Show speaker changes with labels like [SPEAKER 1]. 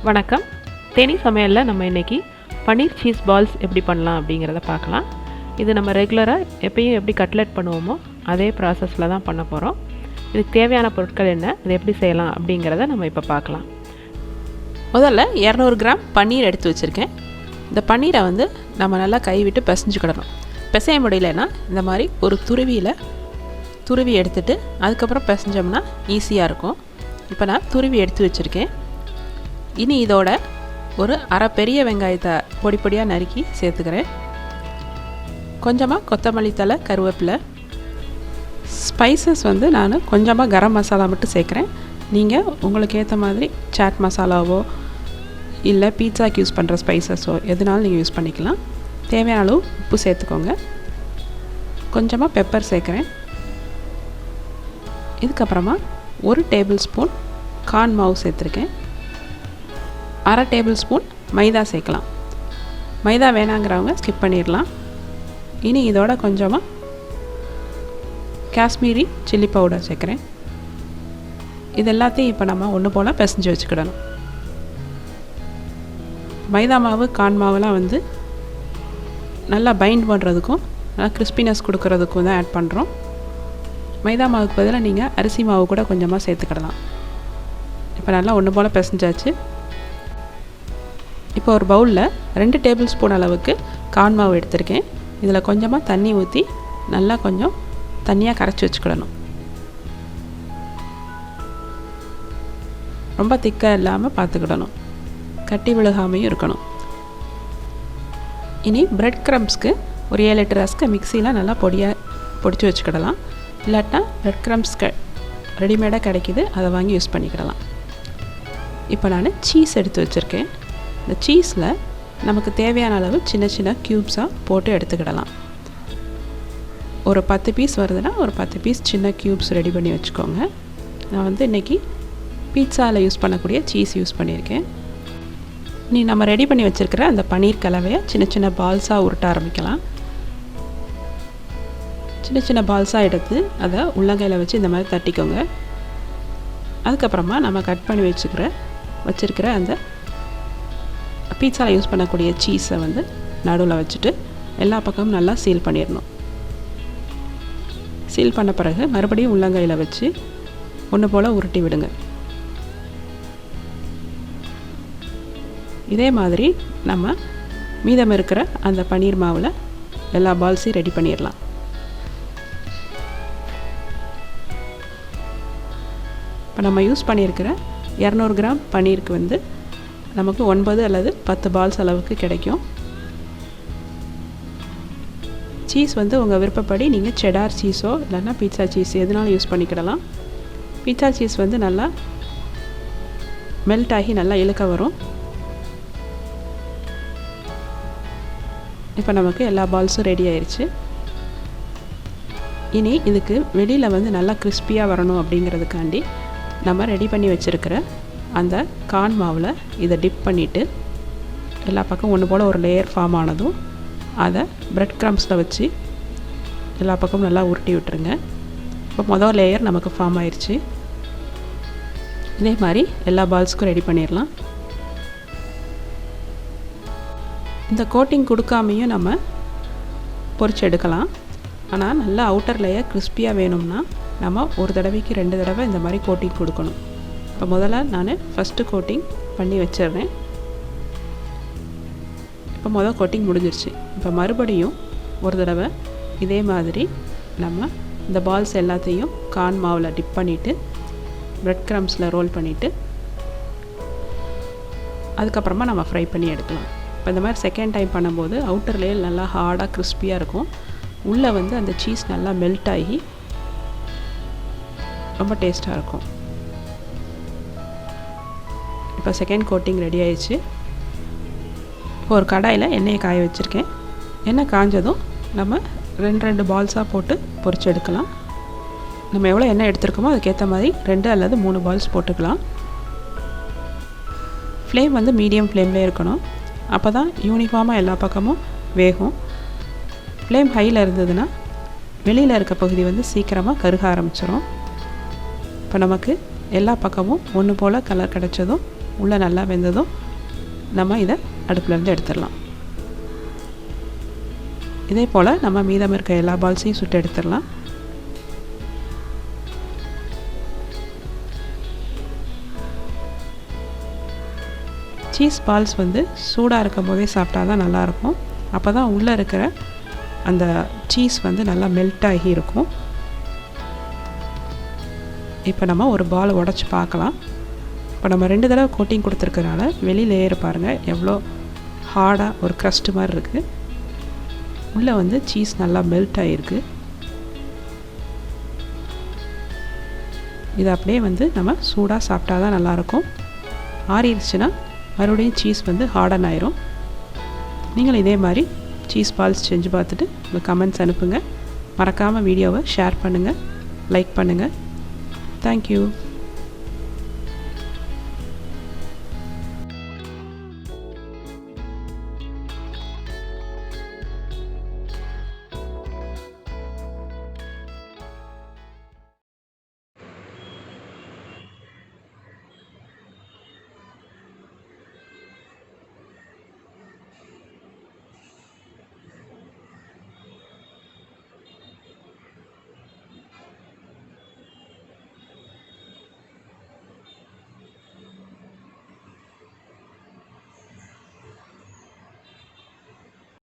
[SPEAKER 1] வணக்கம். தேனி சமையலில் நம்ம இன்றைக்கி பனீர் சீஸ் பால்ஸ் எப்படி பண்ணலாம் அப்படிங்கிறத பார்க்கலாம். இது நம்ம ரெகுலராக எப்பயும் எப்படி கட்லெட் பண்ணுவோமோ அதே ப்ராசஸில் தான் பண்ண போகிறோம். இதுக்கு தேவையான பொருட்கள் என்ன, இது எப்படி செய்யலாம் அப்படிங்கிறத நம்ம இப்போ பார்க்கலாம். முதல்ல 200 கிராம் பன்னீர் எடுத்து வச்சுருக்கேன். இந்த பன்னீரை நம்ம நல்லா கைவிட்டு பிசைஞ்சுக்கிடணும். பிசைய முடியலன்னா இந்த மாதிரி ஒரு துருவி எடுத்துகிட்டு அதுக்கப்புறம் பிசைஞ்சோம்னா ஈஸியாக இருக்கும். இப்போ நான் துருவி எடுத்து வச்சுருக்கேன். இனி இதோட ஒரு அரை பெரிய வெங்காயத்தை பொடி பொடியாக நறுக்கி சேர்த்துக்கிறேன். கொஞ்சமாக கொத்தமல்லி தழை, கருவேப்பிலை. ஸ்பைசஸ் நான் கொஞ்சமாக கரம் மசாலா மட்டும் சேர்க்குறேன். நீங்கள் உங்களுக்கு ஏற்ற மாதிரி சாட் மசாலாவோ இல்லை பீட்சாக்கு யூஸ் பண்ணுற ஸ்பைசஸோ எதுனாலும் நீங்கள் யூஸ் பண்ணிக்கலாம். தேவையான அளவு உப்பு சேர்த்துக்கோங்க. கொஞ்சமாக பெப்பர் சேர்க்குறேன். இதுக்கப்புறமா 1 டேபிள் ஸ்பூன் கார்ன் மாவு சேர்த்துருக்கேன். அரை டேபிள் ஸ்பூன் மைதா சேர்க்கலாம். மைதா வேணாங்கிறவங்க ஸ்கிப் பண்ணிடலாம். இனி இதோட கொஞ்சமாக காஷ்மீரி சில்லி பவுடர் சேர்க்குறேன். இது எல்லாத்தையும் இப்போ நம்ம ஒன்று போல் பிசைஞ்சு வச்சுக்கிடணும். மைதா மாவு, கார்ன் மாவுலாம் நல்லா பைண்ட் பண்ணுறதுக்கும் நல்லா கிறிஸ்பினஸ் கொடுக்கறதுக்கும் தான் ஆட் பண்ணுறோம். மைதா மாவுக்கு பதிலாக நீங்கள் அரிசி மாவு கூட கொஞ்சமாக சேர்த்துக்கிடலாம். இப்போ நல்லா ஒன்று போல் பிசைஞ்சாச்சு. இப்போ ஒரு பவுலில் 2 டேபிள் ஸ்பூன் அளவுக்கு கார்ன் மாவு எடுத்திருக்கேன். இதில் கொஞ்சமாக தண்ணி ஊற்றி நல்லா கொஞ்சம் தண்ணியாக கரைச்சி வச்சுக்கிடணும். ரொம்ப திக்காக இல்லாமல் பார்த்துக்கிடணும். கட்டி விழுகாமையும் இருக்கணும். இனி பிரெட் க்ரம்ஸ்க்கு ஒரு 7-8 ரஸ்கை மிக்சியில் நல்லா பொடிச்சு வச்சுக்கிடலாம். இல்லாட்டா பிரெட் க்ரம்ஸ் ரெடிமேடாக கிடைக்கிது, அதை வாங்கி யூஸ் பண்ணிக்கிடலாம். இப்போ நான் சீஸ் எடுத்து வச்சுருக்கேன். இந்த சீஸில் நமக்கு தேவையான அளவு சின்ன சின்ன க்யூப்ஸாக போட்டு எடுத்துக்கிடலாம். ஒரு 10 பீஸ் வருதுன்னா ஒரு 10 பீஸ் சின்ன க்யூப்ஸ் ரெடி பண்ணி வச்சுக்கோங்க. நான் இன்றைக்கி பீட்சாவில் யூஸ் பண்ணக்கூடிய சீஸ் யூஸ் பண்ணியிருக்கேன். நீ நம்ம ரெடி பண்ணி வச்சுருக்கிற அந்த பன்னீர் கலவையை சின்ன சின்ன பால்ஸாக உருட்ட ஆரம்பிக்கலாம். சின்ன சின்ன பால்ஸாக எடுத்து அதை உள்ளங்கையில் வச்சு இந்த மாதிரி தட்டிக்கோங்க. அதுக்கப்புறமா நம்ம கட் பண்ணி வச்சுருக்கிற அந்த பீட்சாவில் யூஸ் பண்ணக்கூடிய சீஸை நடுவில் வச்சுட்டு எல்லா பக்கமும் நல்லா சீல் பண்ணிடணும். சீல் பண்ண பிறகு மறுபடியும் உள்ளங்கையில் வச்சு ஒன்று போல் உருட்டி விடுங்க. இதே மாதிரி நம்ம மீதம் இருக்கிற அந்த பன்னீர் மாவில் எல்லா பால்ஸையும் ரெடி பண்ணிடலாம். இப்போ நம்ம யூஸ் பண்ணியிருக்கிற 200 கிராம் பன்னீருக்கு நமக்கு 9 அல்லது 10 பால்ஸ் அளவுக்கு கிடைக்கும். சீஸ் உங்கள் விருப்பப்படி நீங்கள் செடார் சீஸோ இல்லைன்னா பீட்சா சீஸ் எதுனாலும் யூஸ் பண்ணிக்கிடலாம். பீட்சா சீஸ் நல்லா மெல்ட் ஆகி நல்லா இழுக்க வரும். இப்போ நமக்கு எல்லா பால்ஸும் ரெடி ஆயிடுச்சு. இனி இதுக்கு வெளியில் நல்லா கிறிஸ்பியாக வரணும் அப்படிங்கிறதுக்காண்டி நம்ம ரெடி பண்ணி வச்சுருக்கிற அந்த கார்ன் மாவில் இதை டிப் பண்ணிவிட்டு எல்லா பக்கம் ஒன்று போல் ஒரு லேயர் ஃபார்ம் ஆனதும் அதை பிரெட் க்ரம்ஸில் வச்சு எல்லா பக்கமும் நல்லா உருட்டி விட்டுருங்க. இப்போ மொதல் லேயர் நமக்கு ஃபார்ம் ஆயிடுச்சு. இதே மாதிரி எல்லா பால்ஸுக்கும் ரெடி பண்ணிடலாம். இந்த கோட்டிங் கொடுக்காமையும் நம்ம பொரிச்சு எடுக்கலாம். ஆனால் நல்லா அவுட்டர் லேயர் கிறிஸ்பியாக வேணும்னா நம்ம ஒரு தடவைக்கு 2 தடவை இந்த மாதிரி கோட்டிங் கொடுக்கணும். இப்போ முதல்ல நான் ஃபஸ்ட்டு கோட்டிங் பண்ணி வச்சிடுறேன். இப்போ மொதல் கோட்டிங் முடிஞ்சிருச்சு. இப்போ மறுபடியும் ஒரு தடவை இதே மாதிரி நம்ம இந்த பால்ஸ் எல்லாத்தையும் கார்ன் மாவில் டிப் பண்ணிவிட்டு பிரெட் க்ரம்ஸில் ரோல் பண்ணிவிட்டு அதுக்கப்புறமா நம்ம ஃப்ரை பண்ணி எடுக்கலாம். இப்போ இந்த மாதிரி செகண்ட் டைம் பண்ணும்போது அவுட்டர் லேயர் நல்லா ஹார்டாக கிறிஸ்பியாக இருக்கும். உள்ளே அந்த சீஸ் நல்லா மெல்ட் ஆகி ரொம்ப டேஸ்ட்டாக இருக்கும். இப்போ செகண்ட் கோட்டிங் ரெடி ஆயிடுச்சு. இப்போ ஒரு கடாயில் எண்ணெயை காய வச்சுருக்கேன். எண்ணெய் காஞ்சதும் நம்ம 2 பால்ஸாக போட்டு பொரிச்சு எடுக்கலாம். நம்ம எவ்வளோ எண்ணெய் எடுத்துருக்கோமோ அதுக்கேற்ற மாதிரி 2 அல்லது 3 பால்ஸ் போட்டுக்கலாம். ஃப்ளேம் மீடியம் ஃப்ளேம்லேயே இருக்கணும். அப்போ தான் யூனிஃபார்மாக எல்லா பக்கமும் வேகும். ஃப்ளேம் ஹையில் இருந்ததுன்னா வெளியில் இருக்க பகுதி சீக்கிரமாக கருக ஆரம்பிச்சிடும். இப்போ நமக்கு எல்லா பக்கமும் ஒன்று போல் கலர் கிடச்சதும்
[SPEAKER 2] உள்ளே நல்லா வெந்ததும் நம்ம இதை அடுப்புலேருந்து எடுத்துடலாம். இதே போல் நம்ம மீதம் இருக்க எல்லா பால்ஸையும் சுட்டு எடுத்துடலாம். சீஸ் பால்ஸ் வந்து சூடாக இருக்கும் போதே சாப்பிட்டா தான் நல்லாயிருக்கும். அப்போ தான் உள்ளே இருக்கிற அந்த சீஸ் வந்து நல்லா மெல்ட் ஆகி இருக்கும். இப்போ நம்ம ஒரு பால் உடச்சி பார்க்கலாம். இப்போ நம்ம 2 தடவை கோட்டிங் கொடுத்துருக்கனால வெளி லேயர் பாருங்கள் எவ்வளோ ஹார்டாக ஒரு க்ரஸ்ட்டு மாதிரி இருக்குது. உள்ளே வந்து சீஸ் நல்லா மெல்ட் ஆகிருக்கு. இது அப்படியே வந்து நம்ம சூடாக சாப்பிட்டா தான் நல்லாயிருக்கும். ஆறிடுச்சுன்னா மறுபடியும் சீஸ் வந்து ஹார்டன் ஆயிரும். நீங்களும் இதே மாதிரி சீஸ் பால்ஸ் செஞ்சு பார்த்துட்டு உங்கள் கமெண்ட்ஸ் அனுப்புங்க. மறக்காமல் வீடியோவை ஷேர் பண்ணுங்கள், லைக் பண்ணுங்கள். தேங்க்யூ.